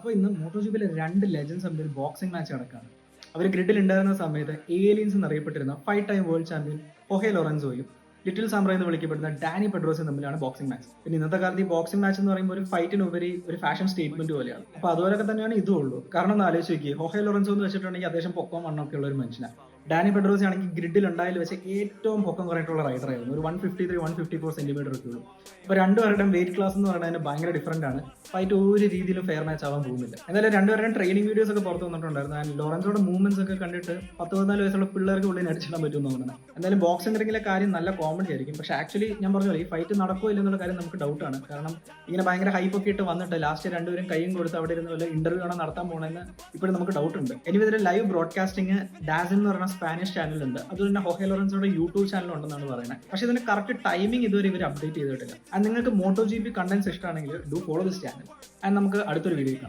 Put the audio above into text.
അപ്പോൾ ഇന്ന് മോട്ടോജിപ്പിലെ 2 ലെജൻസ് തമ്മിൽ ഒരു ബോക്സിംഗ് മാച്ച് നടക്കുകയാണ്. അവർ ഗ്രിഡിൽ ഉണ്ടായിരുന്ന സമയത്ത് ഏലിയൻസ് എന്നറിയപ്പെട്ടിരുന്ന 5 ടൈം വേൾഡ് ചാമ്പ്യൻ ഹൊഹെ ലോറൻസോയും ലിറ്റിൽ സാമ്പ്ര എന്ന് വിളിക്കപ്പെടുന്ന ഡാനി പെഡ്രോസും തമ്മിലാണ് ബോക്സിംഗ് മാച്ച്. പിന്നെ ഇന്നത്തെ കാലത്ത് ഈ ബോക്സിംഗ് മാച്ച് എന്ന് പറയുമ്പോൾ ഒരു ഫൈറ്റിനുപരി ഒരു ഫാഷൻ സ്റ്റേറ്റ്മെന്റ് പോലെയാണ്. അപ്പോൾ അതുപോലൊക്കെ തന്നെയാണ് ഇതും ഉള്ളൂ. കാരണം ഒന്ന് ആലോചിച്ച് നോക്കി, ഹൊഹെ ലോറൻസോ എന്ന് വെച്ചിട്ടുണ്ടെങ്കിൽ അത്യാവശ്യം പൊക്കം വണ്ണമൊക്കെ ഉള്ള ഒരു മനുഷ്യനാണ്. ഡാനി പെഡ്രോസ് ആണെങ്കിൽ ഗ്രിഡിൽ ഉണ്ടായാൽ വെച്ച് ഏറ്റവും പൊക്കം കുറഞ്ഞിട്ടുള്ള റൈഡർ ആയിരുന്നു. ഒരു 153-154 സെന്റിമീറ്റർ ഒക്കെ ഉള്ളൂ. അപ്പോൾ രണ്ടുപേരുടെയും വെയിറ്റ് ക്ലാസ് എന്ന് പറയുന്നത് ഭയങ്കര ഡിഫറന്റ് ആണ്. ഫൈറ്റ് ഒരു രീതിയിലും ഫെയർ മാച്ച് ആവാൻ പോകുന്നില്ല. എന്തായാലും രണ്ടുപേരുടെയും ട്രെയിനിങ് വീഡിയോസ് ഒക്കെ പുറത്ത് വന്നിട്ടുണ്ടായിരുന്നു. ആൻഡ് ലോറൻസോയുടെ മൂവ്മെന്റ്സ് ഒക്കെ കണ്ടിട്ട് 10-14 വയസ്സുള്ള പിള്ളേർക്ക് ഉള്ളിൽ അടിച്ചിടാൻ പറ്റുമെന്ന് തോന്നുന്നത്. എന്തായാലും ബോക്സിംഗ് റിംഗിലെ കാര്യം നല്ല കോമഡി ആയിരിക്കും. പക്ഷേ ആക്ച്വലി ഞാൻ പറഞ്ഞ പോലെ ഈ ഫൈറ്റ് നടക്കുമോ ഇല്ലെന്നുള്ള കാര്യം നമുക്ക് ഡൗട്ടാണ്. കാരണം ഇങ്ങനെ ഭയങ്കര ഹൈപ്പ് ഒക്കെ ഇട്ട് വന്നിട്ട് ലാസ്റ്റ് രണ്ടുപേരും കൈയും കൊടുത്ത് അവിടെ ഇരുന്ന് വല്ല ഇന്റർവ്യൂ ആണ് നടത്താൻ പോകണമെന്ന് ഇപ്പോഴും നമുക്ക് ഡൗട്ട് ഉണ്ട്. ഇനി ഇതിന്റെ ലൈവ് ബ്രോഡ്കാസ്റ്റിംഗ് ഡാസിൻ എന്ന് പറയുന്ന സ്പാനിഷ് ചാനലുണ്ട്. അതുപോലെ തന്നെ ഹൊഹെ ലോറൻസോയുടെ യൂട്യൂബ് ചാനൽ ഉണ്ടെന്നാണ് പറയുന്നത്. പക്ഷേ ഇതിന്റെ കറക്റ്റ് ടൈമിംഗ് ഇതുവരെ ഇവർ അപ്ഡേറ്റ് ചെയ്തിട്ടില്ല. ആൻഡ് നിങ്ങൾക്ക് മോട്ടോ ജി പി കണ്ടന്റ്സ് ഇഷ്ടമാണെങ്കിൽ do follow this channel. And നമുക്ക് അടുത്തൊരു വീഡിയോ കാണാം.